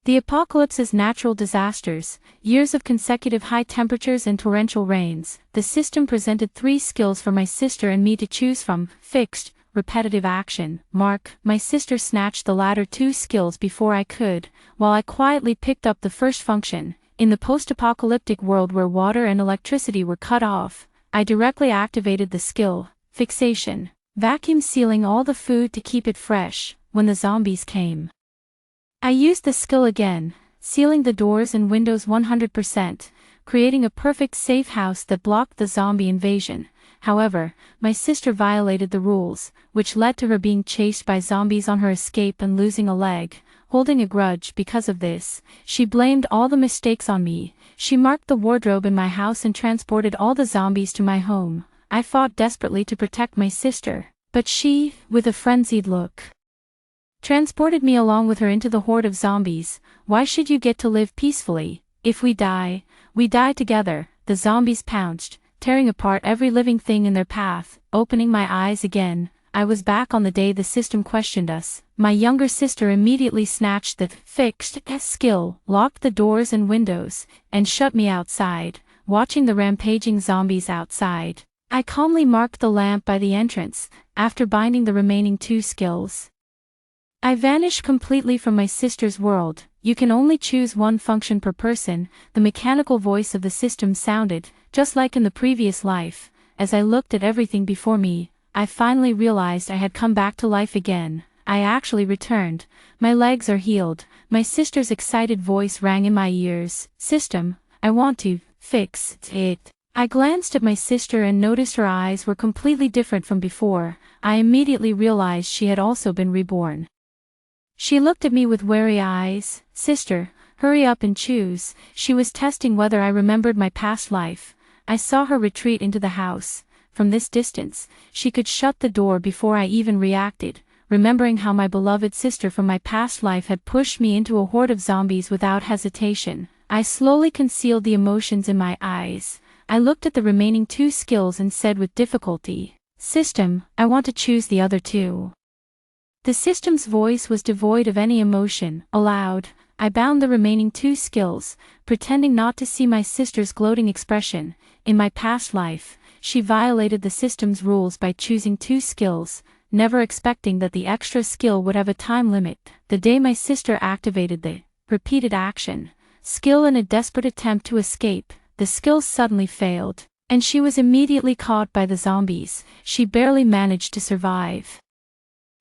The apocalypse is natural disasters, years of consecutive high temperatures and torrential rains. The system presented 3 skills for my sister and me to choose from: fixed, repetitive action. Mark, my sister snatched the latter 2 skills before I could, while I quietly picked up the first function. In the post-apocalyptic world where water and electricity were cut off, I directly activated the skill, fixation, vacuum sealing all the food to keep it fresh when the zombies came. I used the skill again, sealing the doors and windows 100%, creating a perfect safe house that blocked the zombie invasion. However, my sister violated the rules, which led to her being chased by zombies on her escape and losing a leg. Holding a grudge because of this, she blamed all the mistakes on me. She marked the wardrobe in my house and transported all the zombies to my home. I fought desperately to protect my sister, but she, with a frenzied look, transported me along with her into the horde of zombies. Why should you get to live peacefully? If we die together. The zombies pounced, tearing apart every living thing in their path. Opening my eyes again, I was back on the day the system questioned us. My younger sister immediately snatched the fixed skill, locked the doors and windows, and shut me outside, watching the rampaging zombies outside. I calmly marked the lamp by the entrance. After binding the remaining 2 skills, I vanished completely from my sister's world. You can only choose 1 function per person. The mechanical voice of the system sounded, just like in the previous life. As I looked at everything before me, I finally realized I had come back to life again. I actually returned. My legs are healed. My sister's excited voice rang in my ears. System, I want to fix it. I glanced at my sister and noticed her eyes were completely different from before. I immediately realized she had also been reborn. She looked at me with wary eyes. Sister, hurry up and choose. She was testing whether I remembered my past life. I saw her retreat into the house. From this distance, she could shut the door before I even reacted, remembering how my beloved sister from my past life had pushed me into a horde of zombies without hesitation. I slowly concealed the emotions in my eyes. I looked at the remaining 2 skills and said with difficulty, System, I want to choose the other 2. The system's voice was devoid of any emotion. Aloud, I bound the remaining 2 skills, pretending not to see my sister's gloating expression. In my past life, she violated the system's rules by choosing 2 skills, never expecting that the extra skill would have a time limit. The day my sister activated the repeated action skill in a desperate attempt to escape, the skill suddenly failed, and she was immediately caught by the zombies. She barely managed to survive.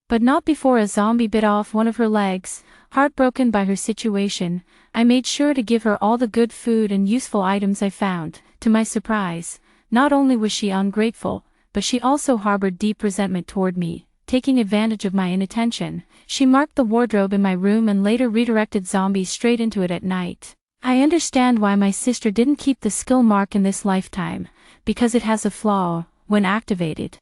But not before a zombie bit off one of her legs. Heartbroken by her situation, I made sure to give her all the good food and useful items I found. To my surprise, not only was she ungrateful, but she also harbored deep resentment toward me. Taking advantage of my inattention, she marked the wardrobe in my room and later redirected zombies straight into it at night. I understand why my sister didn't keep the skill mark in this lifetime, because it has a flaw. When activated,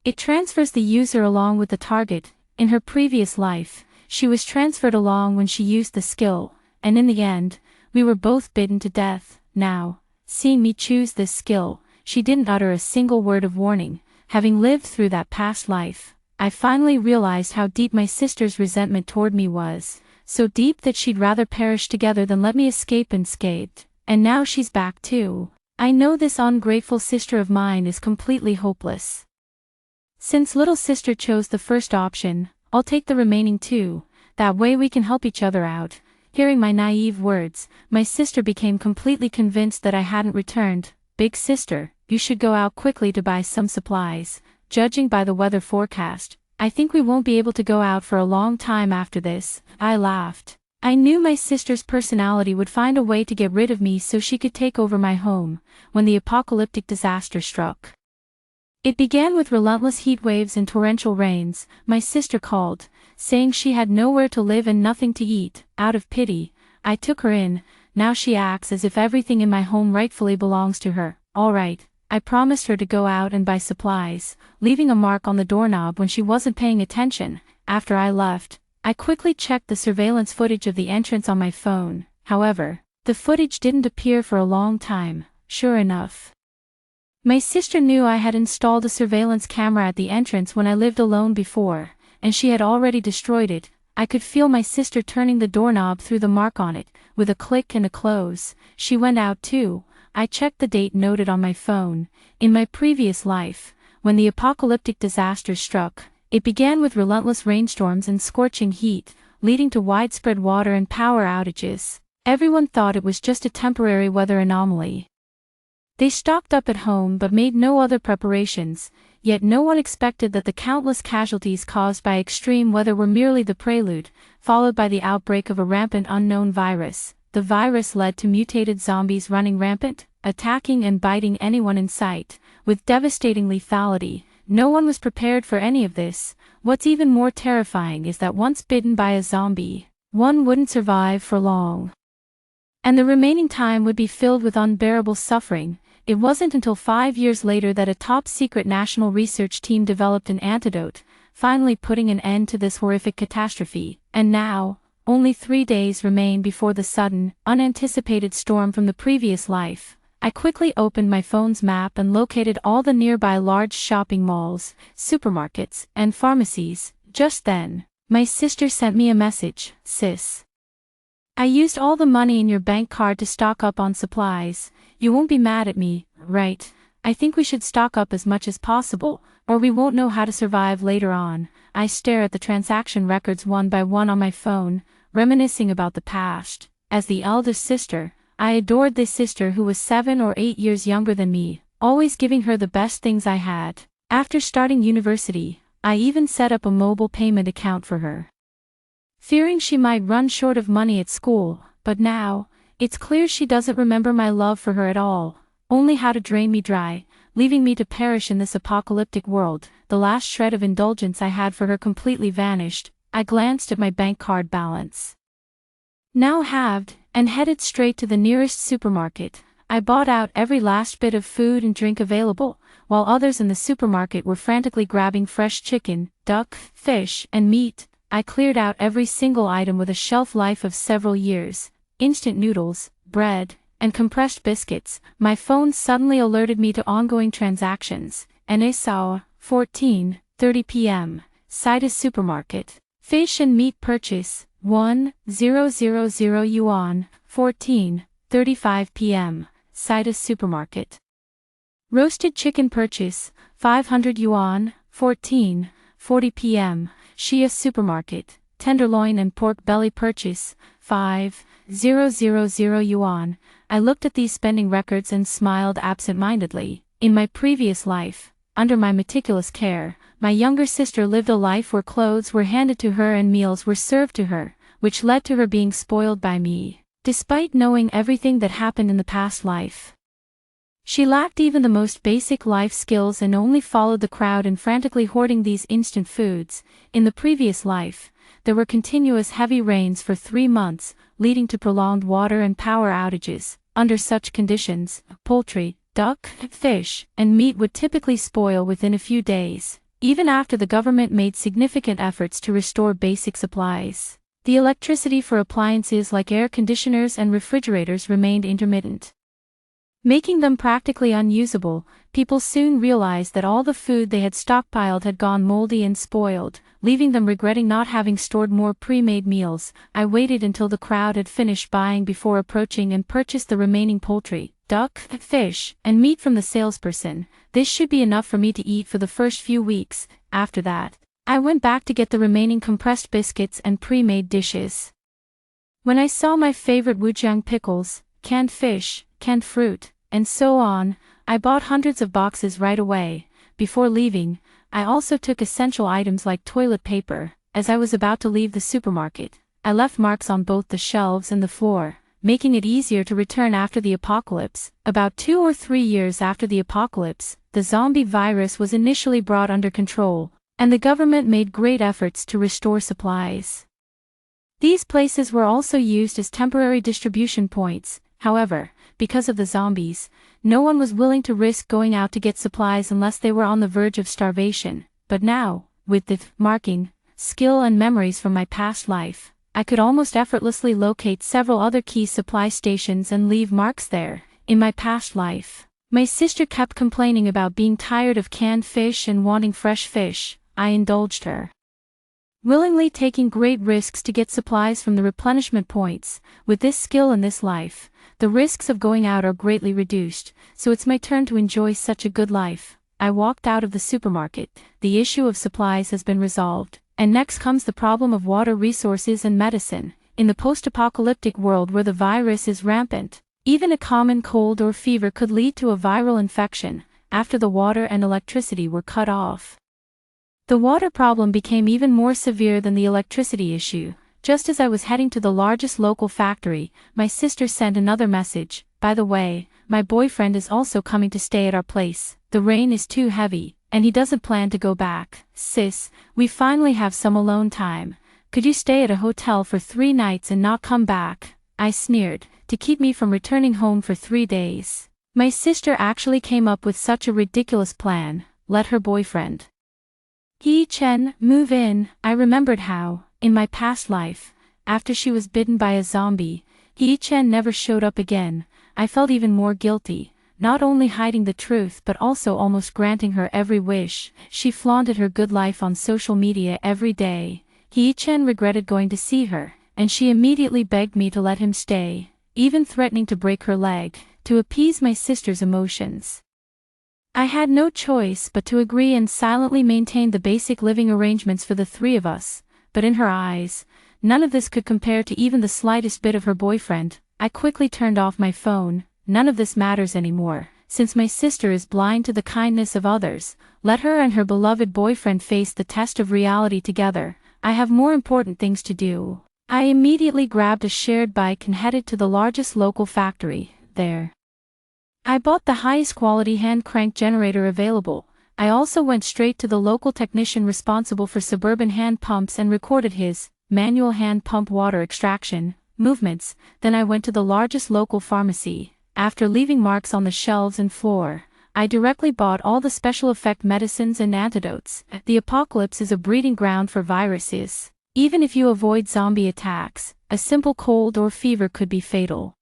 it transfers the user along with the target. In her previous life, she was transferred along when she used the skill, and in the end, we were both bitten to death. Now, seeing me choose this skill, she didn't utter a single word of warning. Having lived through that past life, I finally realized how deep my sister's resentment toward me was, so deep that she'd rather perish together than let me escape unscathed. And now she's back too. I know this ungrateful sister of mine is completely hopeless. Since little sister chose the first option, I'll take the remaining 2, that way we can help each other out. Hearing my naive words, my sister became completely convinced that I hadn't returned. Big sister, you should go out quickly to buy some supplies. Judging by the weather forecast, I think we won't be able to go out for a long time after this. I laughed. I knew my sister's personality would find a way to get rid of me so she could take over my home. When the apocalyptic disaster struck, it began with relentless heat waves and torrential rains. My sister called, saying she had nowhere to live and nothing to eat. Out of pity, I took her in. Now she acts as if everything in my home rightfully belongs to her. All right, I promised her to go out and buy supplies, leaving a mark on the doorknob when she wasn't paying attention. After I left, I quickly checked the surveillance footage of the entrance on my phone. However, the footage didn't appear for a long time. Sure enough, my sister knew I had installed a surveillance camera at the entrance when I lived alone before, and she had already destroyed it. I could feel my sister turning the doorknob through the mark on it, with a click and a close. She went out too. I checked the date noted on my phone. In my previous life, when the apocalyptic disaster struck, it began with relentless rainstorms and scorching heat, leading to widespread water and power outages. Everyone thought it was just a temporary weather anomaly. They stocked up at home but made no other preparations, yet no one expected that the countless casualties caused by extreme weather were merely the prelude, followed by the outbreak of a rampant unknown virus. The virus led to mutated zombies running rampant, attacking and biting anyone in sight, with devastating lethality. No one was prepared for any of this. What's even more terrifying is that once bitten by a zombie, one wouldn't survive for long, and the remaining time would be filled with unbearable suffering. It wasn't until 5 years later that a top-secret national research team developed an antidote, finally putting an end to this horrific catastrophe. And now, only 3 days remain before the sudden, unanticipated storm from the previous life. I quickly opened my phone's map and located all the nearby large shopping malls, supermarkets, and pharmacies. Just then, my sister sent me a message. "Sis, I used all the money in your bank card to stock up on supplies. You won't be mad at me, right? I think we should stock up as much as possible, or we won't know how to survive later on." I stare at the transaction records one by one on my phone, reminiscing about the past. As the eldest sister, I adored this sister who was 7 or 8 years younger than me, always giving her the best things I had. After starting university, I even set up a mobile payment account for her, fearing she might run short of money at school. But now, it's clear she doesn't remember my love for her at all, only how to drain me dry, leaving me to perish in this apocalyptic world. The last shred of indulgence I had for her completely vanished. I glanced at my bank card balance, now halved, and headed straight to the nearest supermarket. I bought out every last bit of food and drink available, while others in the supermarket were frantically grabbing fresh chicken, duck, fish, and meat. I cleared out every single item with a shelf life of several years. Instant noodles, bread, and compressed biscuits. My phone suddenly alerted me to ongoing transactions. And I saw 14:30 p.m. Citus supermarket. Fish and meat purchase 1,000 yuan. 14:35 p.m. Citus supermarket. Roasted chicken purchase 500 yuan. 14:40 p.m. Shia supermarket. Tenderloin and pork belly purchase 5,000 yuan. I looked at these spending records and smiled absent-mindedly. In my previous life, under my meticulous care, my younger sister lived a life where clothes were handed to her and meals were served to her, which led to her being spoiled by me. Despite knowing everything that happened in the past life, she lacked even the most basic life skills and only followed the crowd in frantically hoarding these instant foods. In the previous life, there were continuous heavy rains for 3 months, leading to prolonged water and power outages. Under such conditions, poultry, duck, fish, and meat would typically spoil within a few days, even after the government made significant efforts to restore basic supplies. The electricity for appliances like air conditioners and refrigerators remained intermittent, making them practically unusable. People soon realized that all the food they had stockpiled had gone moldy and spoiled, leaving them regretting not having stored more pre-made meals. I waited until the crowd had finished buying before approaching and purchased the remaining poultry, duck, fish, and meat from the salesperson. This should be enough for me to eat for the first few weeks. After that, I went back to get the remaining compressed biscuits and pre-made dishes. When I saw my favorite Wujiang pickles, canned fish, canned fruit, and so on, I bought hundreds of boxes right away. Before leaving, I also took essential items like toilet paper. As I was about to leave the supermarket, I left marks on both the shelves and the floor, making it easier to return after the apocalypse. About 2 or 3 years after the apocalypse, the zombie virus was initially brought under control, and the government made great efforts to restore supplies. These places were also used as temporary distribution points. However, because of the zombies, no one was willing to risk going out to get supplies unless they were on the verge of starvation. But now, with the marking, skill and memories from my past life, I could almost effortlessly locate several other key supply stations and leave marks there. In my past life, my sister kept complaining about being tired of canned fish and wanting fresh fish. I indulged her, willingly taking great risks to get supplies from the replenishment points. With this skill in this life, the risks of going out are greatly reduced, so it's my turn to enjoy such a good life. I walked out of the supermarket. The issue of supplies has been resolved, and next comes the problem of water resources and medicine. In the post-apocalyptic world where the virus is rampant, even a common cold or fever could lead to a viral infection, after the water and electricity were cut off. The water problem became even more severe than the electricity issue. Just as I was heading to the largest local factory, my sister sent another message. By the way, my boyfriend is also coming to stay at our place. The rain is too heavy, and he doesn't plan to go back. Sis, we finally have some alone time. Could you stay at a hotel for 3 nights and not come back? I sneered, to keep me from returning home for 3 days. My sister actually came up with such a ridiculous plan. Let her boyfriend Hee-Chen move in. I remembered how, in my past life, after she was bitten by a zombie, Hee-Chen never showed up again. I felt even more guilty, not only hiding the truth but also almost granting her every wish. She flaunted her good life on social media every day. Hee-Chen regretted going to see her, and she immediately begged me to let him stay, even threatening to break her leg, to appease my sister's emotions. I had no choice but to agree and silently maintain the basic living arrangements for the 3 of us, but in her eyes, none of this could compare to even the slightest bit of her boyfriend. I quickly turned off my phone. None of this matters anymore, since my sister is blind to the kindness of others. Let her and her beloved boyfriend face the test of reality together. I have more important things to do. I immediately grabbed a shared bike and headed to the largest local factory. There, I bought the highest quality hand crank generator available. I also went straight to the local technician responsible for suburban hand pumps and recorded his manual hand pump water extraction movements. Then I went to the largest local pharmacy. After leaving marks on the shelves and floor, I directly bought all the special effect medicines and antidotes. The apocalypse is a breeding ground for viruses. Even if you avoid zombie attacks, a simple cold or fever could be fatal.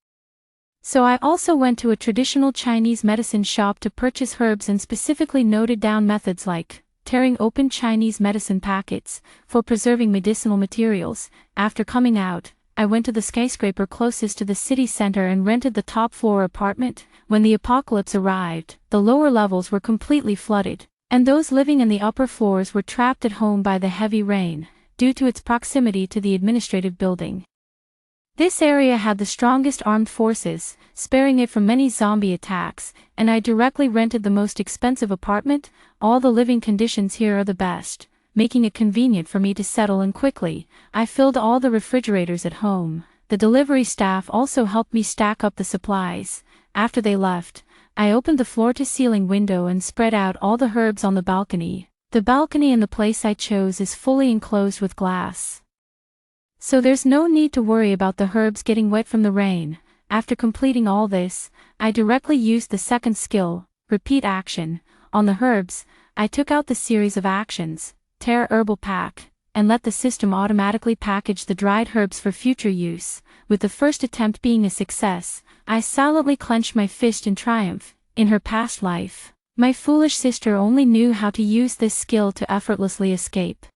So I also went to a traditional Chinese medicine shop to purchase herbs and specifically noted down methods like tearing open Chinese medicine packets for preserving medicinal materials. After coming out, I went to the skyscraper closest to the city center and rented the top floor apartment. When the apocalypse arrived, the lower levels were completely flooded, and those living in the upper floors were trapped at home by the heavy rain, due to its proximity to the administrative building. This area had the strongest armed forces, sparing it from many zombie attacks, and I directly rented the most expensive apartment. All the living conditions here are the best, making it convenient for me to settle in quickly. I filled all the refrigerators at home. The delivery staff also helped me stack up the supplies. After they left, I opened the floor-to-ceiling window and spread out all the herbs on the balcony. The balcony in the place I chose is fully enclosed with glass, so there's no need to worry about the herbs getting wet from the rain. After completing all this, I directly used the second skill, repeat action. On the herbs, I took out the series of actions, tear herbal pack, and let the system automatically package the dried herbs for future use. With the first attempt being a success, I silently clenched my fist in triumph. In her past life, my foolish sister only knew how to use this skill to effortlessly escape.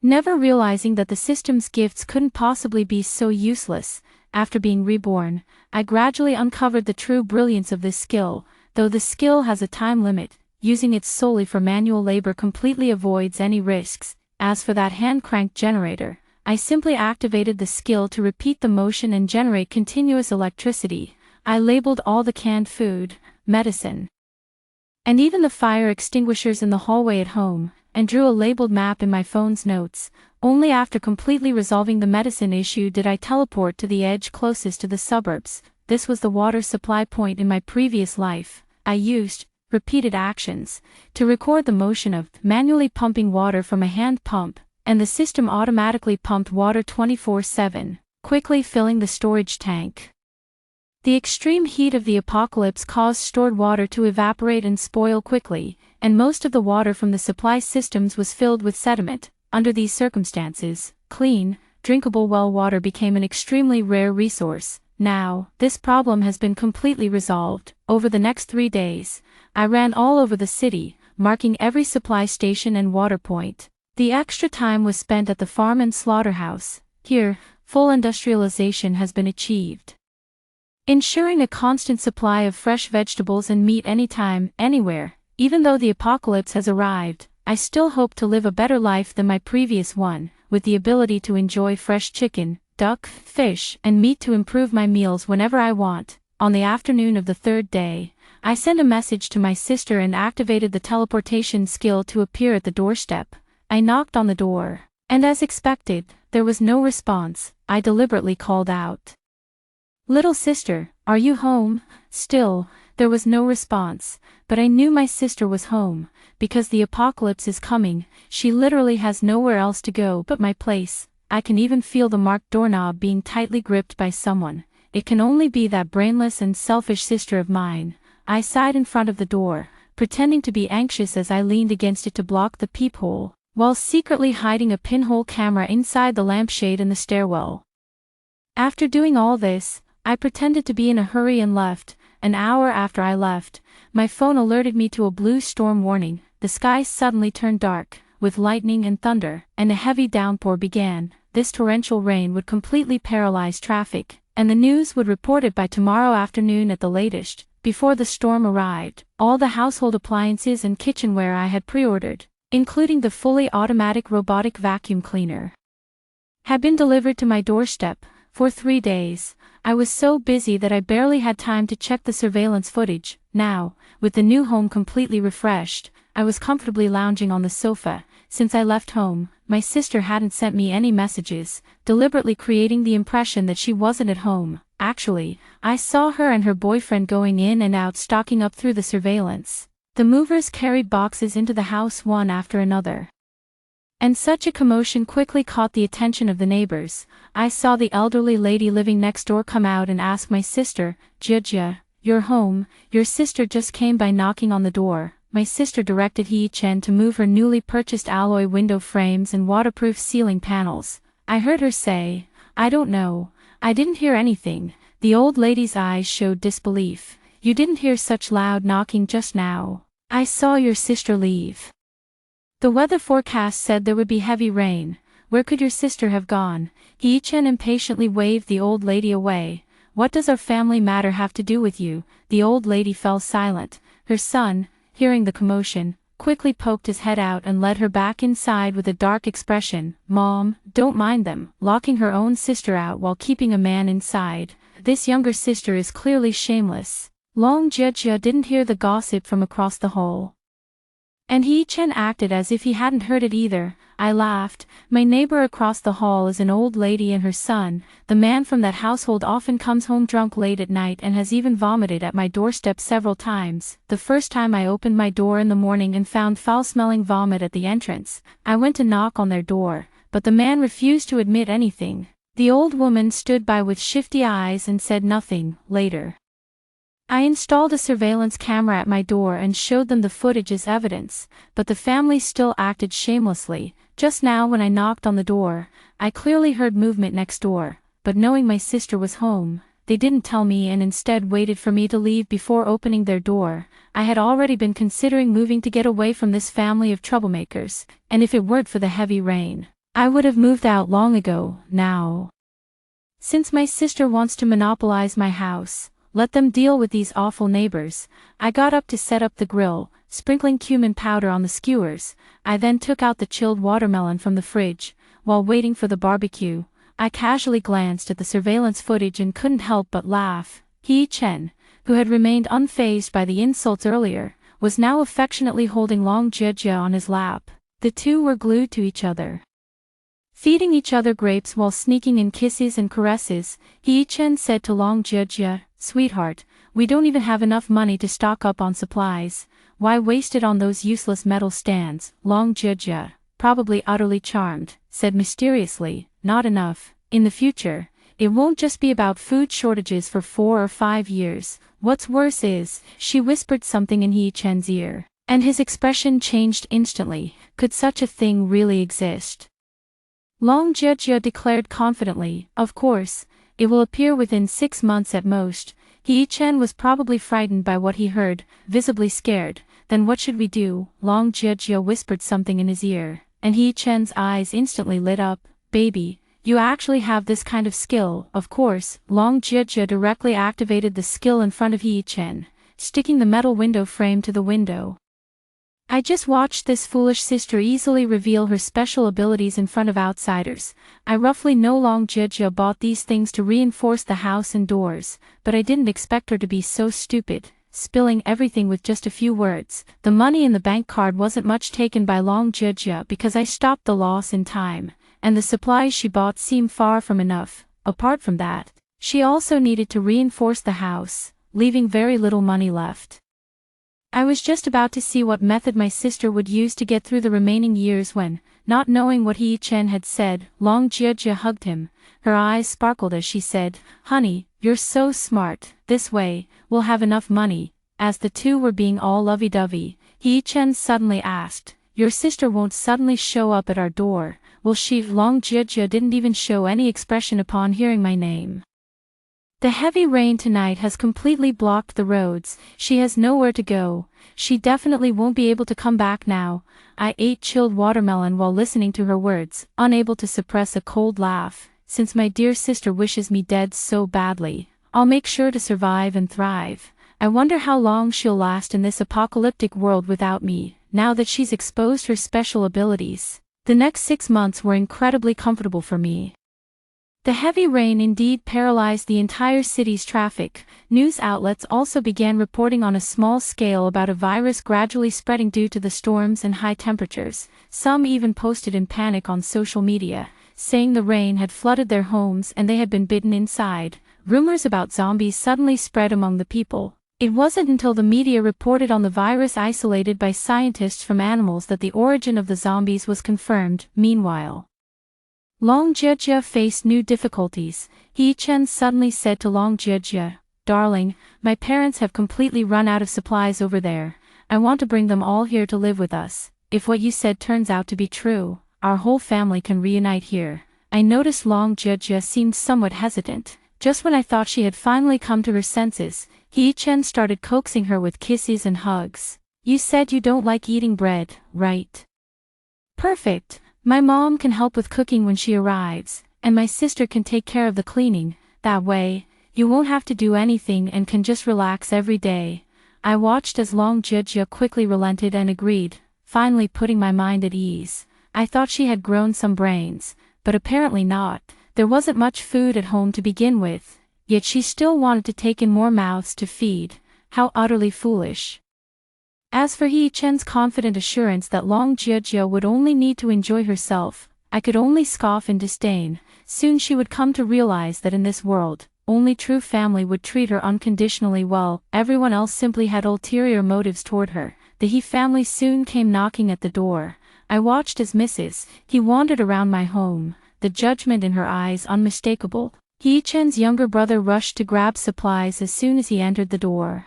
Never realizing that the system's gifts couldn't possibly be so useless, after being reborn, I gradually uncovered the true brilliance of this skill. Though the skill has a time limit, using it solely for manual labor completely avoids any risks. As for that hand crank generator, I simply activated the skill to repeat the motion and generate continuous electricity. I labeled all the canned food, medicine, and even the fire extinguishers in the hallway at home, and drew a labeled map in my phone's notes. Only after completely resolving the medicine issue did I teleport to the edge closest to the suburbs. This was the water supply point in my previous life. I used repeated actions to record the motion of manually pumping water from a hand pump, and the system automatically pumped water 24/7, quickly filling the storage tank. The extreme heat of the apocalypse caused stored water to evaporate and spoil quickly, and most of the water from the supply systems was filled with sediment. Under these circumstances, clean, drinkable well water became an extremely rare resource. Now, this problem has been completely resolved. Over the next 3 days, I ran all over the city, marking every supply station and water point. The extra time was spent at the farm and slaughterhouse. Here, full industrialization has been achieved, ensuring a constant supply of fresh vegetables and meat anytime, anywhere. Even though the apocalypse has arrived, I still hope to live a better life than my previous one, with the ability to enjoy fresh chicken, duck, fish, and meat to improve my meals whenever I want. On the afternoon of the third day, I sent a message to my sister and activated the teleportation skill to appear at the doorstep. I knocked on the door, and as expected, there was no response. I deliberately called out, "Little sister, are you home?" Still, there was no response, but I knew my sister was home, because the apocalypse is coming. She literally has nowhere else to go but my place. I can even feel the marked doorknob being tightly gripped by someone. It can only be that brainless and selfish sister of mine. I sighed in front of the door, pretending to be anxious as I leaned against it to block the peephole, while secretly hiding a pinhole camera inside the lampshade in the stairwell. After doing all this, I pretended to be in a hurry and left. An hour after I left, my phone alerted me to a blue storm warning. The sky suddenly turned dark, with lightning and thunder, and a heavy downpour began. This torrential rain would completely paralyze traffic, and the news would report it by tomorrow afternoon at the latest. Before the storm arrived, all the household appliances and kitchenware I had pre-ordered, including the fully automatic robotic vacuum cleaner, had been delivered to my doorstep. For 3 days, I was so busy that I barely had time to check the surveillance footage. Now, with the new home completely refreshed, I was comfortably lounging on the sofa. Since I left home, my sister hadn't sent me any messages, deliberately creating the impression that she wasn't at home. Actually, I saw her and her boyfriend going in and out, stalking up through the surveillance. The movers carried boxes into the house one after another, and such a commotion quickly caught the attention of the neighbors. I saw the elderly lady living next door come out and ask my sister, "Jia, you're home? Your sister just came by knocking on the door." My sister directed Hee-Chen to move her newly purchased alloy window frames and waterproof ceiling panels. I heard her say, "I don't know. I didn't hear anything." The old lady's eyes showed disbelief. "You didn't hear such loud knocking just now? I saw your sister leave. The weather forecast said there would be heavy rain. Where could your sister have gone?" Hee-Chen impatiently waved the old lady away. "What does our family matter have to do with you?" The old lady fell silent. Her son, hearing the commotion, quickly poked his head out and led her back inside with a dark expression. "Mom, don't mind them." Locking her own sister out while keeping a man inside. This younger sister is clearly shameless. Long Jia didn't hear the gossip from across the hall, and Hee-Chen acted as if he hadn't heard it either. I laughed. My neighbor across the hall is an old lady and her son. The man from that household often comes home drunk late at night and has even vomited at my doorstep several times. The first time I opened my door in the morning and found foul-smelling vomit at the entrance, I went to knock on their door, but the man refused to admit anything. The old woman stood by with shifty eyes and said nothing. Later, I installed a surveillance camera at my door and showed them the footage as evidence, but the family still acted shamelessly. Just now when I knocked on the door, I clearly heard movement next door, but knowing my sister was home, they didn't tell me and instead waited for me to leave before opening their door. I had already been considering moving to get away from this family of troublemakers, and if it weren't for the heavy rain, I would have moved out long ago. Now, since my sister wants to monopolize my house, let them deal with these awful neighbors. I got up to set up the grill, sprinkling cumin powder on the skewers. I then took out the chilled watermelon from the fridge. While waiting for the barbecue, I casually glanced at the surveillance footage and couldn't help but laugh. Hee-Chen, who had remained unfazed by the insults earlier, was now affectionately holding Long Jia on his lap. The two were glued to each other, feeding each other grapes while sneaking in kisses and caresses. Hee-Chen said to Long Jia, "Sweetheart, we don't even have enough money to stock up on supplies. Why waste it on those useless metal stands?" Long Jia, probably utterly charmed, said mysteriously, "Not enough. In the future, it won't just be about food shortages for 4 or 5 years. What's worse is," she whispered something in Hee-Chen's ear, and his expression changed instantly. Could such a thing really exist? Long Jia declared confidently, "Of course. It will appear within 6 months at most." Hee-Chen was probably frightened by what he heard, visibly scared. "Then what should we do?" Long Jia whispered something in his ear. and He Chen's eyes instantly lit up. Baby, you actually have this kind of skill. Of course, Long Jie directly activated the skill in front of He Chen, sticking the metal window frame to the window. I just watched this foolish sister easily reveal her special abilities in front of outsiders. I roughly know Long Jie bought these things to reinforce the house and doors, but I didn't expect her to be so stupid, spilling everything with just a few words. The money in the bank card wasn't much taken by Long Jie because I stopped the loss in time, and the supplies she bought seemed far from enough. Apart from that, she also needed to reinforce the house, leaving very little money left. I was just about to see what method my sister would use to get through the remaining years when, not knowing what He Chen had said, Long Jie hugged him. Her eyes sparkled as she said, "Honey, you're so smart. This way, we'll have enough money." As the two were being all lovey-dovey, He Chen suddenly asked, "Your sister won't suddenly show up at our door, will she?" Long Jie didn't even show any expression upon hearing my name. "The heavy rain tonight has completely blocked the roads. She has nowhere to go. She definitely won't be able to come back now." I ate chilled watermelon while listening to her words, unable to suppress a cold laugh. Since my dear sister wishes me dead so badly, I'll make sure to survive and thrive. I wonder how long she'll last in this apocalyptic world without me, now that she's exposed her special abilities. The next 6 months were incredibly comfortable for me. The heavy rain indeed paralyzed the entire city's traffic. News outlets also began reporting on a small scale about a virus gradually spreading due to the storms and high temperatures. Some even posted in panic on social media, saying the rain had flooded their homes and they had been bitten inside. Rumors about zombies suddenly spread among the people. It wasn't until the media reported on the virus isolated by scientists from animals that the origin of the zombies was confirmed. Meanwhile, Long Jie faced new difficulties. He Chen suddenly said to Long Jie, "Darling, my parents have completely run out of supplies over there. I want to bring them all here to live with us. If what you said turns out to be true, our whole family can reunite here." I noticed Long Jie seemed somewhat hesitant. Just when I thought she had finally come to her senses, He Chen started coaxing her with kisses and hugs. "You said you don't like eating bread, right? Perfect. My mom can help with cooking when she arrives, and my sister can take care of the cleaning. That way, you won't have to do anything and can just relax every day." I watched as Long Jie quickly relented and agreed, finally putting my mind at ease. I thought she had grown some brains, but apparently not. There wasn't much food at home to begin with, yet she still wanted to take in more mouths to feed. How utterly foolish. As for He Chen's confident assurance that Long Jie would only need to enjoy herself, I could only scoff in disdain. Soon she would come to realize that in this world, only true family would treat her unconditionally well. Everyone else simply had ulterior motives toward her. The He family soon came knocking at the door. I watched as Mrs. He wandered around my home, the judgment in her eyes unmistakable. He Chen's younger brother rushed to grab supplies as soon as he entered the door.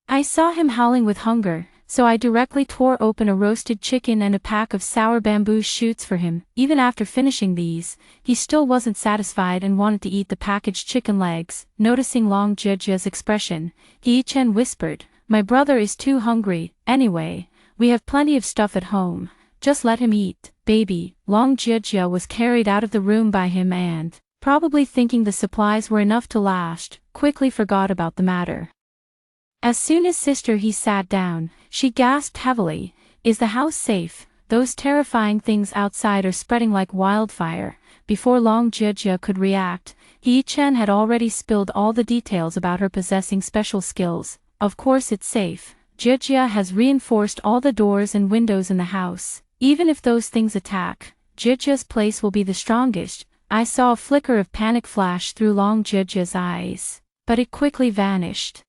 I saw him howling with hunger, so I directly tore open a roasted chicken and a pack of sour bamboo shoots for him. Even after finishing these, he still wasn't satisfied and wanted to eat the packaged chicken legs. Noticing Long Jie's expression, He Chen whispered, "My brother is too hungry. Anyway, we have plenty of stuff at home. Just let him eat, baby." Long Jie was carried out of the room by him and, probably thinking the supplies were enough to last, quickly forgot about the matter. As soon as Sister He sat down, she gasped heavily, "Is the house safe? Those terrifying things outside are spreading like wildfire." Before Long Jie could react, He Chen had already spilled all the details about her possessing special skills. "Of course it's safe. Jie has reinforced all the doors and windows in the house. Even if those things attack, Jie's place will be the strongest." I saw a flicker of panic flash through Long Jie's eyes, but it quickly vanished.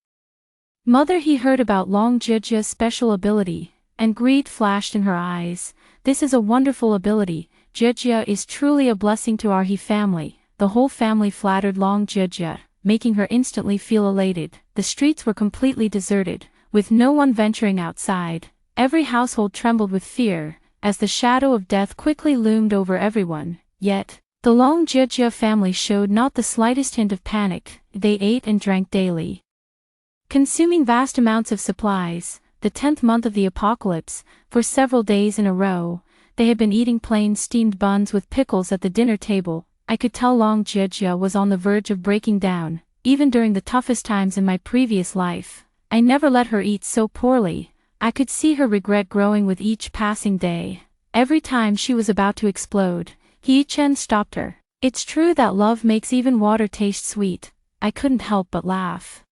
"Mother," he heard about Long Jie's special ability, and greed flashed in her eyes. "This is a wonderful ability. Jie is truly a blessing to our He family." The whole family flattered Long Jie, making her instantly feel elated. The streets were completely deserted, with no one venturing outside. Every household trembled with fear, as the shadow of death quickly loomed over everyone. Yet, the Long Jie family showed not the slightest hint of panic. They ate and drank daily, consuming vast amounts of supplies. The 10th month of the apocalypse, for several days in a row, They had been eating plain steamed buns with pickles at the dinner table. I could tell Long Jia was on the verge of breaking down. Even during the toughest times in my previous life, I never let her eat so poorly. I could see her regret growing with each passing day. Every time she was about to explode, He Chen stopped her. It's true that love makes even water taste sweet. I couldn't help but laugh.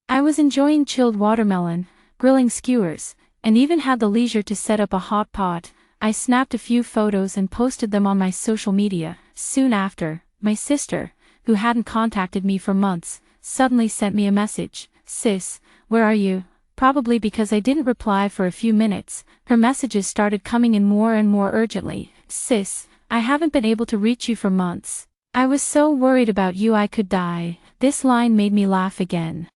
I was enjoying chilled watermelon, grilling skewers, and even had the leisure to set up a hot pot. I snapped a few photos and posted them on my social media. Soon after, my sister, who hadn't contacted me for months, suddenly sent me a message. "Sis, where are you?" Probably because I didn't reply for a few minutes, her messages started coming in more and more urgently. "Sis, I haven't been able to reach you for months. I was so worried about you I could die." This line made me laugh again.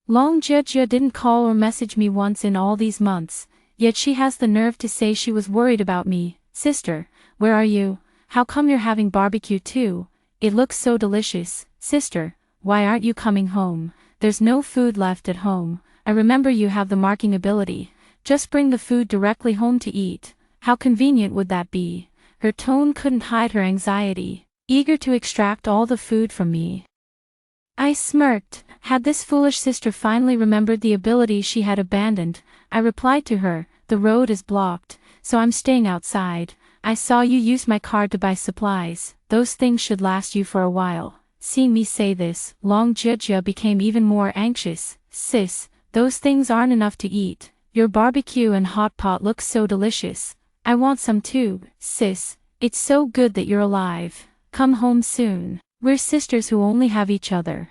Long Jia didn't call or message me once in all these months, yet she has the nerve to say she was worried about me. "Sister, where are you? How come you're having barbecue too? It looks so delicious." "Sister, why aren't you coming home? There's no food left at home. I remember you have the marking ability. Just bring the food directly home to eat. How convenient would that be?" Her tone couldn't hide her anxiety, eager to extract all the food from me. I smirked. Had this foolish sister finally remembered the ability she had abandoned? I replied to her, "The road is blocked, so I'm staying outside. I saw you use my card to buy supplies. Those things should last you for a while." Seeing me say this, Long Jia became even more anxious. "Sis, those things aren't enough to eat. Your barbecue and hot pot look so delicious. I want some too." "Sis, it's so good that you're alive. Come home soon. We're sisters who only have each other."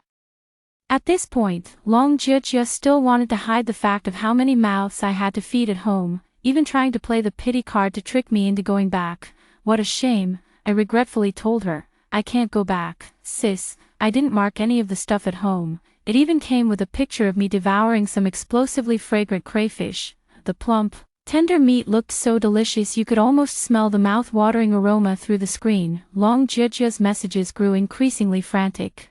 At this point, Long Jia still wanted to hide the fact of how many mouths I had to feed at home, even trying to play the pity card to trick me into going back. "What a shame," I regretfully told her. "I can't go back." "Sis, I didn't mark any of the stuff at home. It even came with a picture of me devouring some explosively fragrant crayfish. The plump, tender meat looked so delicious you could almost smell the mouth-watering aroma through the screen." Long Jia's messages grew increasingly frantic,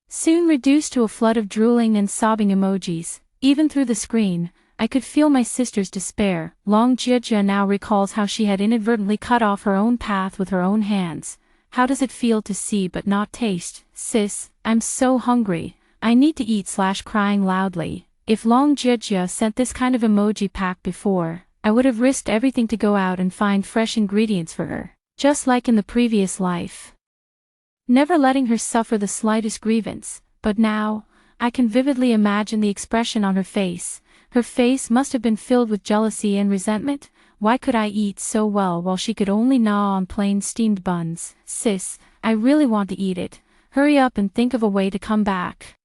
soon reduced to a flood of drooling and sobbing emojis. Even through the screen, I could feel my sister's despair. Long Jia now recalls how she had inadvertently cut off her own path with her own hands. How does it feel to see but not taste? "Sis, I'm so hungry. I need to eat," crying loudly. If Long Jia sent this kind of emoji pack before, I would have risked everything to go out and find fresh ingredients for her, just like in the previous life, never letting her suffer the slightest grievance. But now, I can vividly imagine the expression on her face. Her face must have been filled with jealousy and resentment. Why could I eat so well while she could only gnaw on plain steamed buns? "Sis, I really want to eat it. Hurry up and think of a way to come back.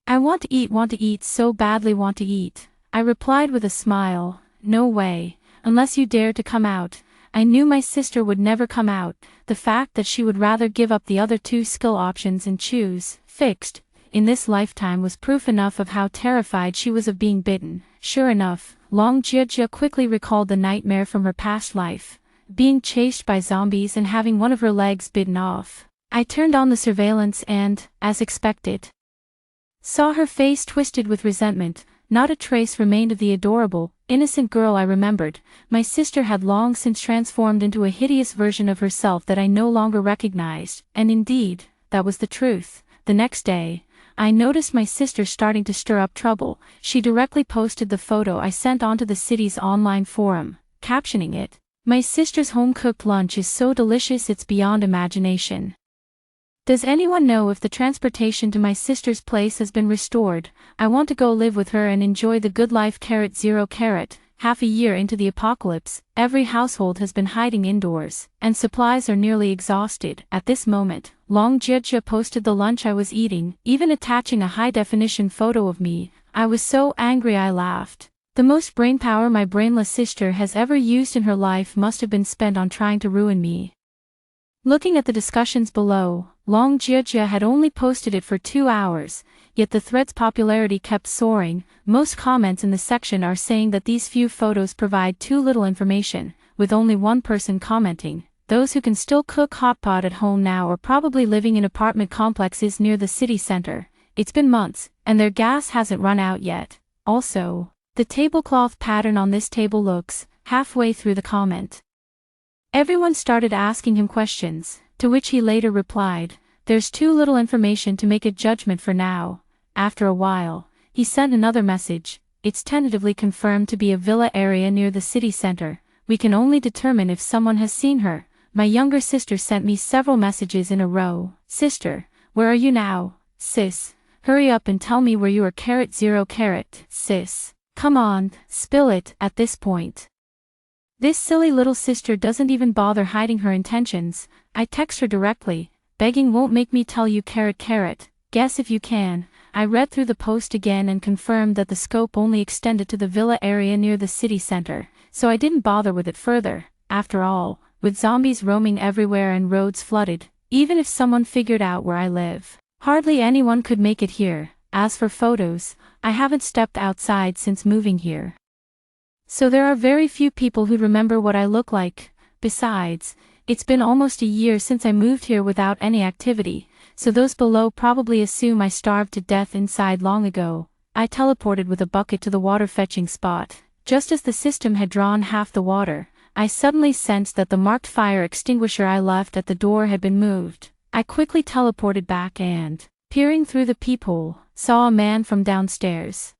I want to eat so badly want to eat." I replied with a smile. "No way, unless you dare to come out." I knew my sister would never come out. The fact that she would rather give up the other two skill options and choose fixed in this lifetime was proof enough of how terrified she was of being bitten. Sure enough, Long Jia quickly recalled the nightmare from her past life, being chased by zombies and having one of her legs bitten off. I turned on the surveillance and, as expected, saw her face twisted with resentment. Not a trace remained of the adorable, innocent girl I remembered. My sister had long since transformed into a hideous version of herself that I no longer recognized, and indeed, that was the truth. The next day, I noticed my sister starting to stir up trouble. She directly posted the photo I sent onto the city's online forum, captioning it, "My sister's home-cooked lunch is so delicious it's beyond imagination. Does anyone know if the transportation to my sister's place has been restored? I want to go live with her and enjoy the good life. 0. Half a year into the apocalypse, every household has been hiding indoors, and supplies are nearly exhausted." At this moment, Long Jia posted the lunch I was eating, even attaching a high-definition photo of me. I was so angry I laughed. The most brainpower my brainless sister has ever used in her life must have been spent on trying to ruin me. Looking at the discussions below, Long Jia had only posted it for 2 hours, yet the thread's popularity kept soaring. Most comments in the section are saying that these few photos provide too little information, with only one person commenting, "Those who can still cook hot pot at home now are probably living in apartment complexes near the city center. It's been months, and their gas hasn't run out yet. Also, the tablecloth pattern on this table looks, halfway through the comment. Everyone started asking him questions, to which he later replied, "There's too little information to make a judgment for now." After a while, he sent another message. "It's tentatively confirmed to be a villa area near the city center. We can only determine if someone has seen her." My younger sister sent me several messages in a row. "Sister, where are you now? Sis, hurry up and tell me where you are. #0. Sis, come on, spill it." At this point, this silly little sister doesn't even bother hiding her intentions. I text her directly, begging won't make me tell you. Guess if you can. I read through the post again and confirmed that the scope only extended to the villa area near the city center, so I didn't bother with it further. After all, with zombies roaming everywhere and roads flooded, even if someone figured out where I live, hardly anyone could make it here. As for photos, I haven't stepped outside since moving here, so there are very few people who remember what I look like. Besides, it's been almost a year since I moved here without any activity, so those below probably assume I starved to death inside long ago. I teleported with a bucket to the water fetching spot. Just as the system had drawn half the water, I suddenly sensed that the marked fire extinguisher I left at the door had been moved. I quickly teleported back and, peering through the peephole, saw a man from downstairs.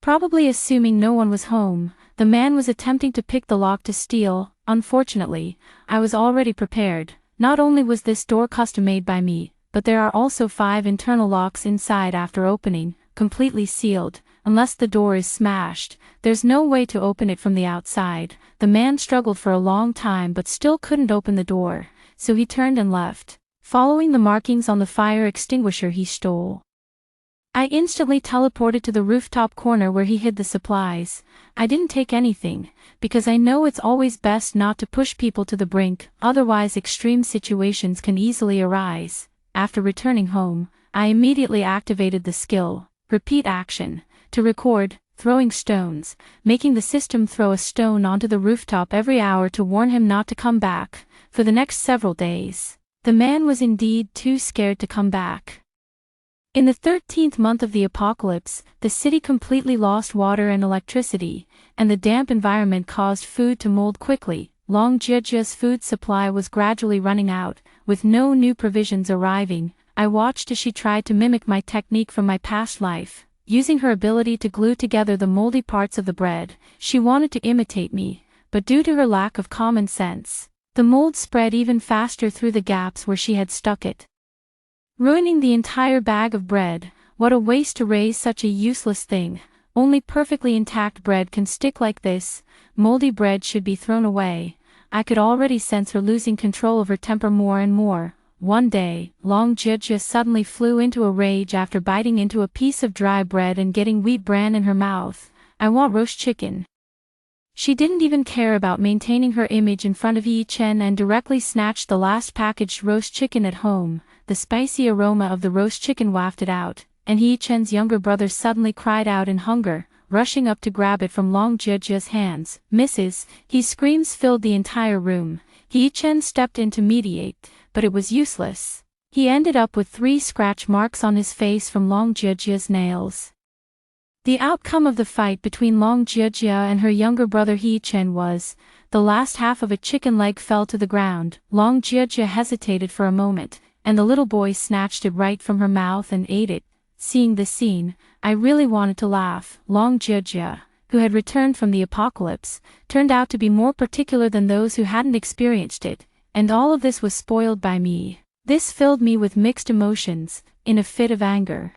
Probably assuming no one was home, the man was attempting to pick the lock to steal. Unfortunately, I was already prepared. Not only was this door custom made by me, but there are also 5 internal locks inside. After opening, completely sealed. Unless the door is smashed, there's no way to open it from the outside. The man struggled for a long time but still couldn't open the door, so he turned and left, following the markings on the fire extinguisher he stole. I instantly teleported to the rooftop corner where he hid the supplies. I didn't take anything, because I know it's always best not to push people to the brink, otherwise extreme situations can easily arise. After returning home, I immediately activated the skill, Repeat Action, to record, throwing stones, making the system throw a stone onto the rooftop every hour to warn him not to come back. For the next several days, the man was indeed too scared to come back. In the 13th month of the apocalypse, the city completely lost water and electricity, and the damp environment caused food to mold quickly. Long Jiajia's food supply was gradually running out, with no new provisions arriving. I watched as she tried to mimic my technique from my past life. Using her ability to glue together the moldy parts of the bread, she wanted to imitate me, but due to her lack of common sense, the mold spread even faster through the gaps where she had stuck it, ruining the entire bag of bread. What a waste to raise such a useless thing. Only perfectly intact bread can stick like this. Moldy bread should be thrown away. I could already sense her losing control of her temper more and more. One day, Long Jia suddenly flew into a rage after biting into a piece of dry bread and getting wheat bran in her mouth. "I want roast chicken." She didn't even care about maintaining her image in front of Yi Chen and directly snatched the last packaged roast chicken at home. The spicy aroma of the roast chicken wafted out, and Yi Chen's younger brother suddenly cried out in hunger, rushing up to grab it from Long Jiajia's hands. "Mrs." His screams filled the entire room. Yi Chen stepped in to mediate, but it was useless. He ended up with 3 scratch marks on his face from Long Jiajia's nails. The outcome of the fight between Long Jiajia and her younger brother Yi Chen was, the last half of a chicken leg fell to the ground. Long Jiajia hesitated for a moment, and the little boy snatched it right from her mouth and ate it. Seeing this scene, I really wanted to laugh. Long Jiajia, who had returned from the apocalypse, turned out to be more particular than those who hadn't experienced it, and all of this was spoiled by me. This filled me with mixed emotions. In a fit of anger,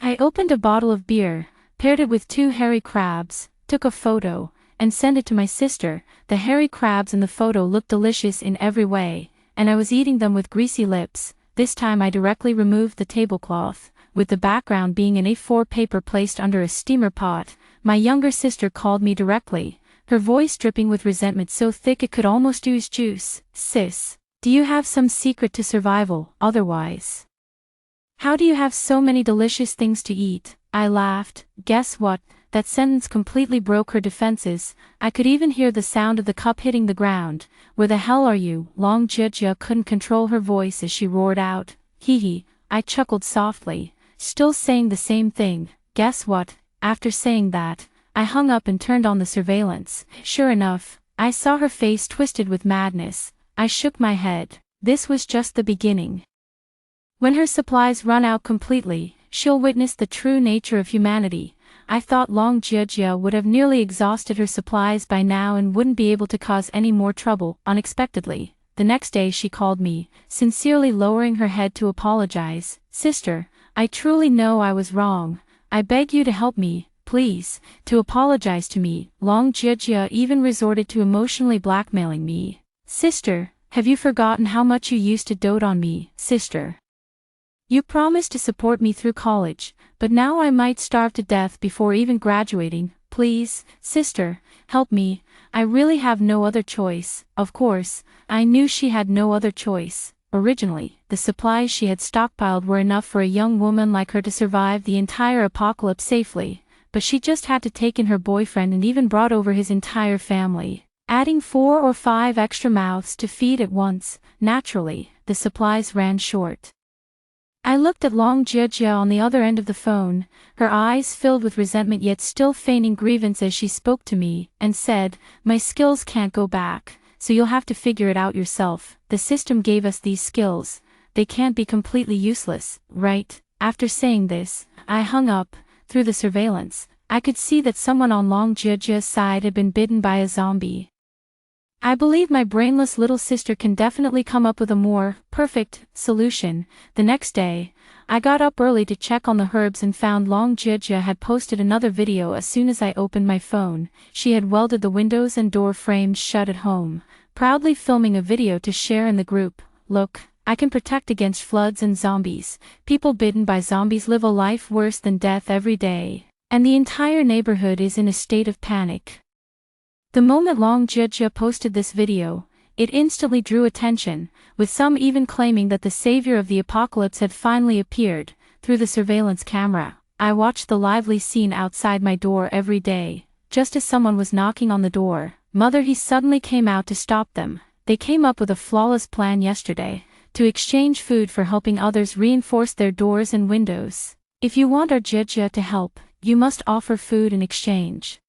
I opened a bottle of beer, paired it with 2 hairy crabs, took a photo, and sent it to my sister. The hairy crabs in the photo looked delicious in every way, and I was eating them with greasy lips. This time I directly removed the tablecloth, with the background being an A4 paper placed under a steamer pot. My younger sister called me directly, her voice dripping with resentment so thick it could almost ooze juice. "Sis, do you have some secret to survival, otherwise? How do you have so many delicious things to eat?" I laughed. Guess what? That sentence completely broke her defenses. I could even hear the sound of the cup hitting the ground. "Where the hell are you?" Long Jia couldn't control her voice as she roared out. "Hee hee." I chuckled softly, still saying the same thing. Guess what? After saying that, I hung up and turned on the surveillance. Sure enough, I saw her face twisted with madness. I shook my head. This was just the beginning. When her supplies run out completely, she'll witness the true nature of humanity. I thought Long Jiejia would have nearly exhausted her supplies by now and wouldn't be able to cause any more trouble. Unexpectedly, the next day she called me, sincerely lowering her head to apologize. Sister, I truly know I was wrong. I beg you to help me, please, to apologize to me. Long Jiejia even resorted to emotionally blackmailing me. Sister, have you forgotten how much you used to dote on me, sister? You promised to support me through college, but now I might starve to death before even graduating. Please, sister, help me. I really have no other choice. Of course, I knew she had no other choice. Originally, the supplies she had stockpiled were enough for a young woman like her to survive the entire apocalypse safely, but she just had to take in her boyfriend and even brought over his entire family, adding 4 or 5 extra mouths to feed at once. Naturally, the supplies ran short. I looked at Long Jiejia on the other end of the phone, her eyes filled with resentment yet still feigning grievance as she spoke to me, and said, "My skills can't go back, so you'll have to figure it out yourself. The system gave us these skills. They can't be completely useless, right?" After saying this, I hung up. Through the surveillance, I could see that someone on Long Jiejia's side had been bitten by a zombie. I believe my brainless little sister can definitely come up with a more perfect solution. The next day, I got up early to check on the herbs and found Long Jiejia had posted another video. As soon as I opened my phone, she had welded the windows and door frames shut at home, proudly filming a video to share in the group. "Look, I can protect against floods and zombies. People bitten by zombies live a life worse than death every day, and the entire neighborhood is in a state of panic." The moment Long Jiejia posted this video, it instantly drew attention, with some even claiming that the savior of the apocalypse had finally appeared. Through the surveillance camera, I watched the lively scene outside my door every day. Just as someone was knocking on the door, Mother he suddenly came out to stop them. They came up with a flawless plan yesterday, to exchange food for helping others reinforce their doors and windows. "If you want our Jiejia to help, you must offer food in exchange."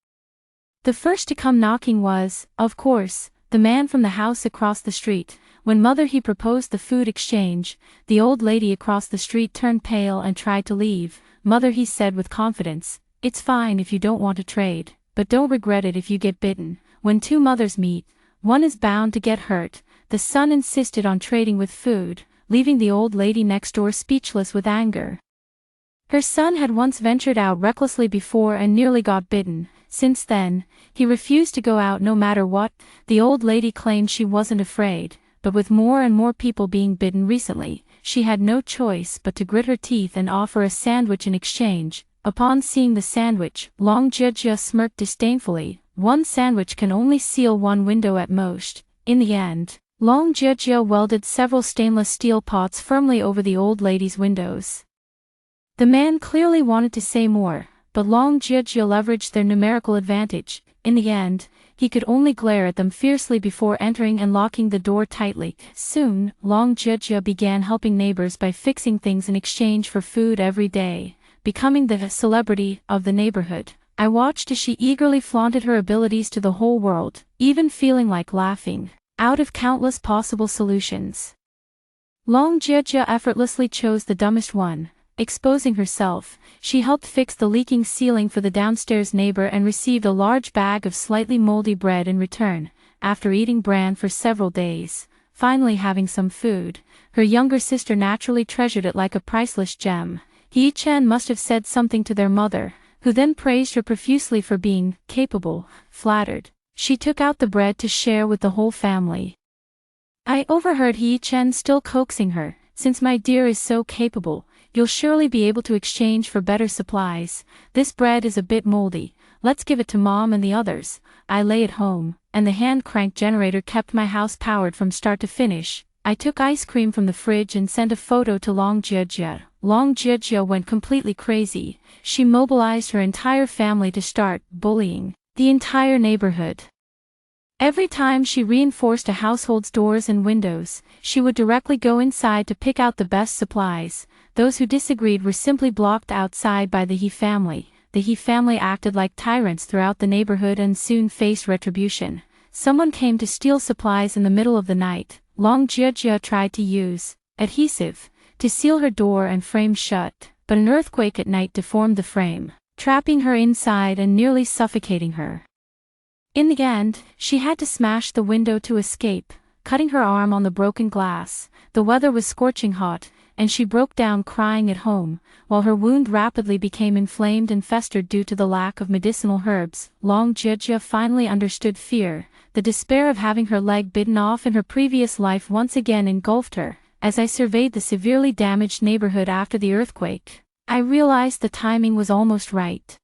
The first to come knocking was, of course, the man from the house across the street. When Mother he proposed the food exchange, the old lady across the street turned pale and tried to leave. "Mother," he said with confidence, "it's fine if you don't want to trade, but don't regret it if you get bitten. When two mothers meet, one is bound to get hurt." The son insisted on trading with food, leaving the old lady next door speechless with anger. Her son had once ventured out recklessly before and nearly got bitten. Since then, he refused to go out no matter what. The old lady claimed she wasn't afraid, but with more and more people being bitten recently, she had no choice but to grit her teeth and offer a sandwich in exchange. Upon seeing the sandwich, Long Jiejia smirked disdainfully. One sandwich can only seal one window at most. In the end, Long Jiejia welded several stainless steel pots firmly over the old lady's windows. The man clearly wanted to say more, but Long Jiejia leveraged their numerical advantage. In the end, he could only glare at them fiercely before entering and locking the door tightly. Soon, Long Jiejia began helping neighbors by fixing things in exchange for food every day, becoming the celebrity of the neighborhood. I watched as she eagerly flaunted her abilities to the whole world, even feeling like laughing. Out of countless possible solutions, Long Jiejia effortlessly chose the dumbest one. Exposing herself, she helped fix the leaking ceiling for the downstairs neighbor and received a large bag of slightly moldy bread in return. After eating bran for several days, finally having some food, her younger sister naturally treasured it like a priceless gem. He Chen must have said something to their mother, who then praised her profusely for being capable. Flattered, she took out the bread to share with the whole family. I overheard He Chen still coaxing her, "Since my dear is so capable, you'll surely be able to exchange for better supplies. This bread is a bit moldy, let's give it to Mom and the others." I lay at home, and the hand-crank generator kept my house powered from start to finish. I took ice cream from the fridge and sent a photo to Long Jiejia. Long Jiejia went completely crazy. She mobilized her entire family to start bullying the entire neighborhood. Every time she reinforced a household's doors and windows, she would directly go inside to pick out the best supplies. Those who disagreed were simply blocked outside by the He family. the He family acted like tyrants throughout the neighborhood and soon faced retribution. Someone came to steal supplies in the middle of the night. Long Jia tried to use adhesive to seal her door and frame shut, but an earthquake at night deformed the frame, trapping her inside and nearly suffocating her. In the end, she had to smash the window to escape, cutting her arm on the broken glass. The weather was scorching hot, and she broke down crying at home, while her wound rapidly became inflamed and festered due to the lack of medicinal herbs. Long Jia finally understood fear. The despair of having her leg bitten off in her previous life once again engulfed her. As I surveyed the severely damaged neighborhood after the earthquake, I realized the timing was almost right.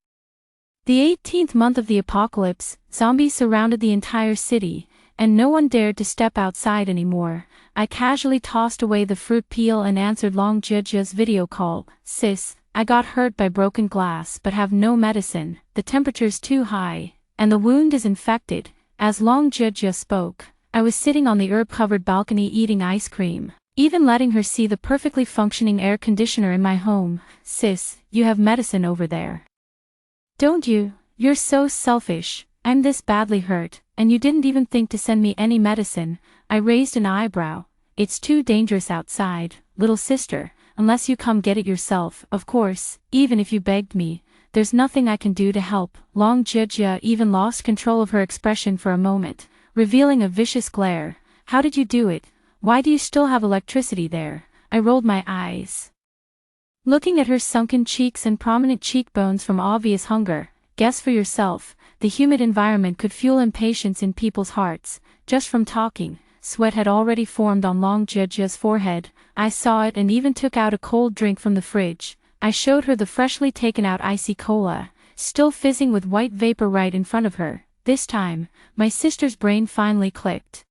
The 18th month of the apocalypse, zombies surrounded the entire city, and no one dared to step outside anymore. I casually tossed away the fruit peel and answered Long Jia's video call. "Sis, I got hurt by broken glass but have no medicine. The temperature's too high, and the wound is infected." As Long Jia spoke, I was sitting on the herb-covered balcony eating ice cream, even letting her see the perfectly functioning air conditioner in my home. "Sis, you have medicine over there, don't you? You're so selfish. I'm this badly hurt, and you didn't even think to send me any medicine." I raised an eyebrow. "It's too dangerous outside, little sister, unless you come get it yourself. Of course, even if you begged me, there's nothing I can do to help." Long Jia even lost control of her expression for a moment, revealing a vicious glare. "How did you do it? Why do you still have electricity there?" I rolled my eyes, looking at her sunken cheeks and prominent cheekbones from obvious hunger. "Guess for yourself." The humid environment could fuel impatience in people's hearts. Just from talking, sweat had already formed on Long Jia's forehead. I saw it and even took out a cold drink from the fridge. I showed her the freshly taken out icy cola, still fizzing with white vapor right in front of her. This time, my sister's brain finally clicked.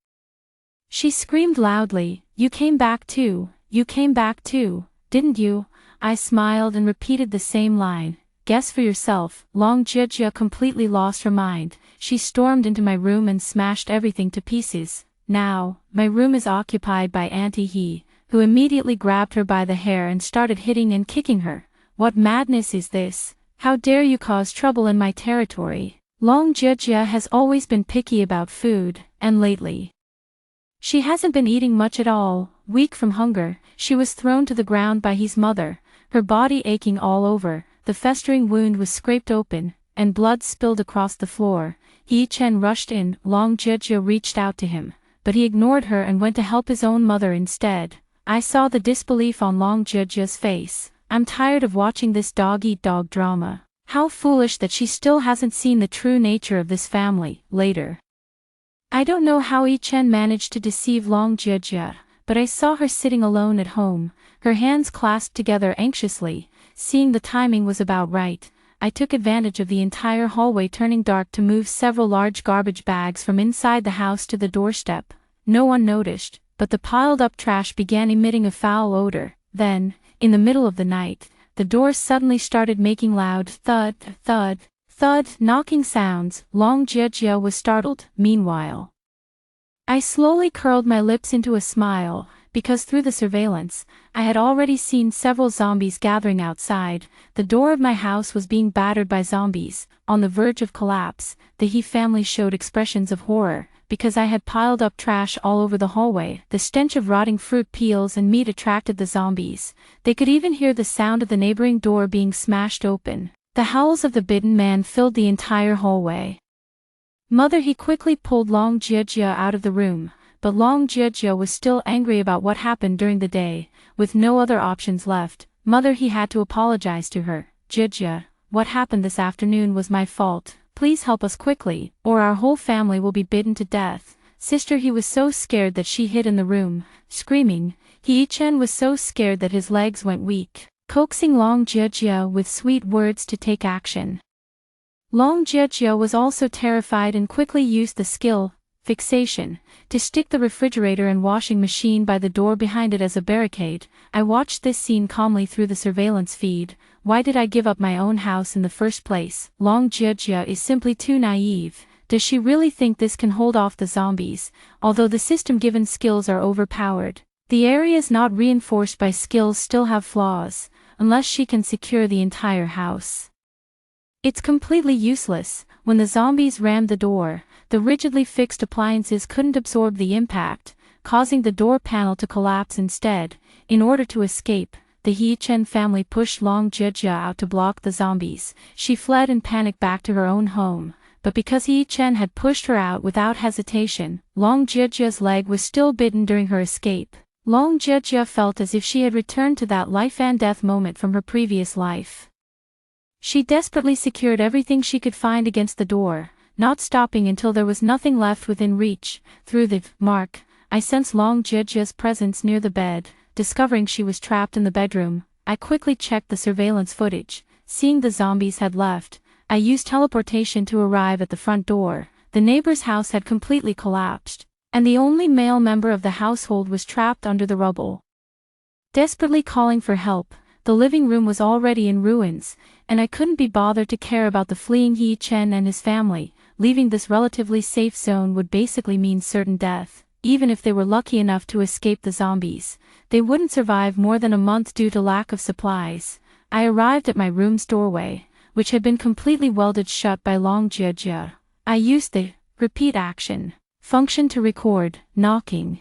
She screamed loudly, "You came back too, you came back too, didn't you?" I smiled and repeated the same line. "Guess for yourself." Long Jia completely lost her mind. She stormed into my room and smashed everything to pieces. Now, my room is occupied by Auntie He, who immediately grabbed her by the hair and started hitting and kicking her. "What madness is this? How dare you cause trouble in my territory?" Long Jia has always been picky about food, and lately, she hasn't been eating much at all. Weak from hunger, she was thrown to the ground by He's mother, her body aching all over. The festering wound was scraped open, and blood spilled across the floor. He Chen rushed in. Long Jia reached out to him, but he ignored her and went to help his own mother instead. I saw the disbelief on Long Jia's face. "I'm tired of watching this dog-eat-dog drama. How foolish that she still hasn't seen the true nature of this family." Later, I don't know how Yi Chen managed to deceive Long Jia, but I saw her sitting alone at home, her hands clasped together anxiously. Seeing the timing was about right, I took advantage of the entire hallway turning dark to move several large garbage bags from inside the house to the doorstep. No one noticed, but the piled-up trash began emitting a foul odor. Then, in the middle of the night, the door suddenly started making loud thud, thud, thud, knocking sounds. Long Jia was startled. Meanwhile, I slowly curled my lips into a smile, because through the surveillance, I had already seen several zombies gathering outside. The door of my house was being battered by zombies, on the verge of collapse. The He family showed expressions of horror, because I had piled up trash all over the hallway. The stench of rotting fruit peels and meat attracted the zombies. They could even hear the sound of the neighboring door being smashed open. The howls of the bitten man filled the entire hallway. Mother He quickly pulled Long Jia out of the room, but Long Jia was still angry about what happened during the day. With no other options left, Mother He had to apologize to her. "Jia, what happened this afternoon was my fault. Please help us quickly, or our whole family will be bitten to death." Sister He was so scared that she hid in the room, screaming. He Chen was so scared that his legs went weak, coaxing Long Jia with sweet words to take action. Long Jia was also terrified and quickly used the skill, fixation, to stick the refrigerator and washing machine by the door behind it as a barricade. I watched this scene calmly through the surveillance feed. Why did I give up my own house in the first place? Long Jia is simply too naive. Does she really think this can hold off the zombies? Although the system-given skills are overpowered, the areas not reinforced by skills still have flaws, unless she can secure the entire house. It's completely useless. When the zombies rammed the door, the rigidly fixed appliances couldn't absorb the impact, causing the door panel to collapse instead. In order to escape, the Hee-Chen family pushed Long Jie-Jie out to block the zombies. She fled in panic back to her own home, but because Hee-Chen had pushed her out without hesitation, Long Jie-Jie's leg was still bitten during her escape. Long Jie-Jie felt as if she had returned to that life-and-death moment from her previous life. She desperately secured everything she could find against the door, not stopping until there was nothing left within reach. Through the mark, I sensed Long Jie-Jie's presence near the bed. Discovering she was trapped in the bedroom, I quickly checked the surveillance footage. Seeing the zombies had left, I used teleportation to arrive at the front door. The neighbor's house had completely collapsed, and the only male member of the household was trapped under the rubble. Desperately calling for help, the living room was already in ruins, and I couldn't be bothered to care about the fleeing Hee-Chen and his family. Leaving this relatively safe zone would basically mean certain death. Even if they were lucky enough to escape the zombies, they wouldn't survive more than a month due to lack of supplies. I arrived at my room's doorway, which had been completely welded shut by Long Jie-Jie. I used the repeat action function to record knocking,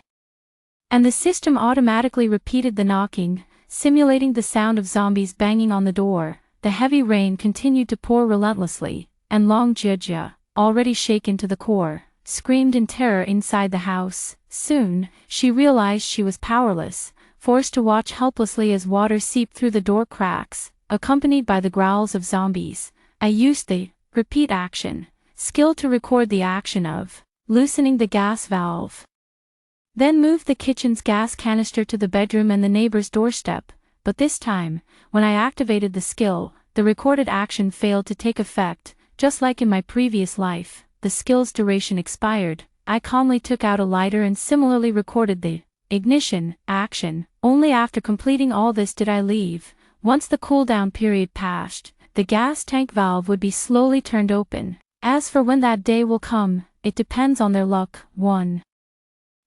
and the system automatically repeated the knocking, simulating the sound of zombies banging on the door. The heavy rain continued to pour relentlessly, and Long Jie-Jie, already shaken to the core, screamed in terror inside the house. Soon, she realized she was powerless, forced to watch helplessly as water seeped through the door cracks, accompanied by the growls of zombies. I used the repeat action skill to record the action of loosening the gas valve. Then moved the kitchen's gas canister to the bedroom and the neighbor's doorstep, but this time, when I activated the skill, the recorded action failed to take effect. Just like in my previous life, the skill's duration expired. I calmly took out a lighter and similarly recorded the ignition action. Only after completing all this did I leave. Once the cooldown period passed, the gas tank valve would be slowly turned open. As for when that day will come, it depends on their luck. 1.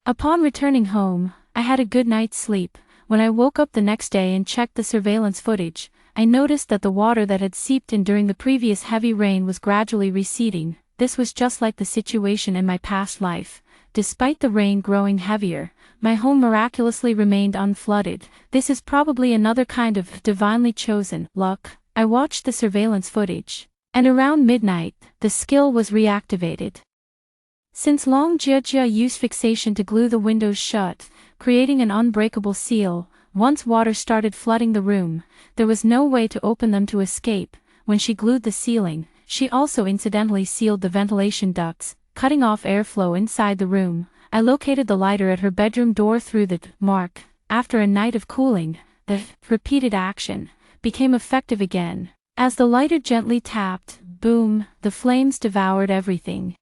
Upon returning home, I had a good night's sleep. When I woke up the next day and checked the surveillance footage, I noticed that the water that had seeped in during the previous heavy rain was gradually receding. This was just like the situation in my past life. Despite the rain growing heavier, my home miraculously remained unflooded. This is probably another kind of divinely chosen luck. I watched the surveillance footage, and around midnight, the skill was reactivated. Since Long Jie-Jie used fixation to glue the windows shut, creating an unbreakable seal, once water started flooding the room, there was no way to open them to escape. When she glued the ceiling, she also incidentally sealed the ventilation ducts, cutting off airflow inside the room. I located the lighter at her bedroom door through the mark. After a night of cooling, the repeated action became effective again. As the lighter gently tapped, boom, the flames devoured everything,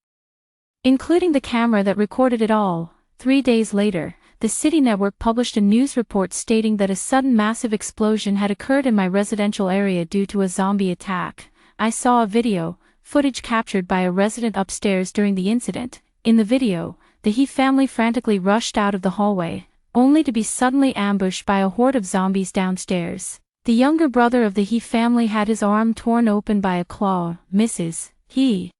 including the camera that recorded it all. 3 days later, the city network published a news report stating that a sudden massive explosion had occurred in my residential area due to a zombie attack. I saw a video footage captured by a resident upstairs during the incident. In the video, the He family frantically rushed out of the hallway, only to be suddenly ambushed by a horde of zombies downstairs. The younger brother of the He family had his arm torn open by a claw. Mrs. He,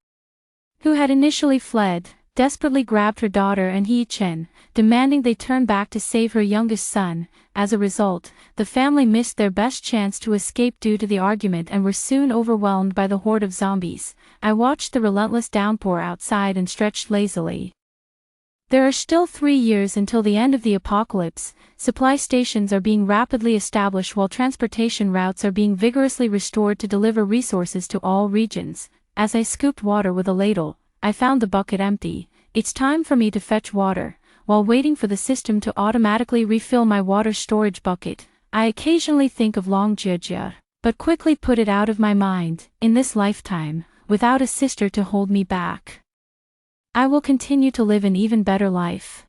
who had initially fled, desperately grabbed her daughter and Hee-Chen, demanding they turn back to save her youngest son. As a result, the family missed their best chance to escape due to the argument and were soon overwhelmed by the horde of zombies. I watched the relentless downpour outside and stretched lazily. There are still 3 years until the end of the apocalypse. Supply stations are being rapidly established while transportation routes are being vigorously restored to deliver resources to all regions. As I scooped water with a ladle, I found the bucket empty. It's time for me to fetch water. While waiting for the system to automatically refill my water storage bucket, I occasionally think of Long Jie-Jie, but quickly put it out of my mind. In this lifetime, without a sister to hold me back, I will continue to live an even better life.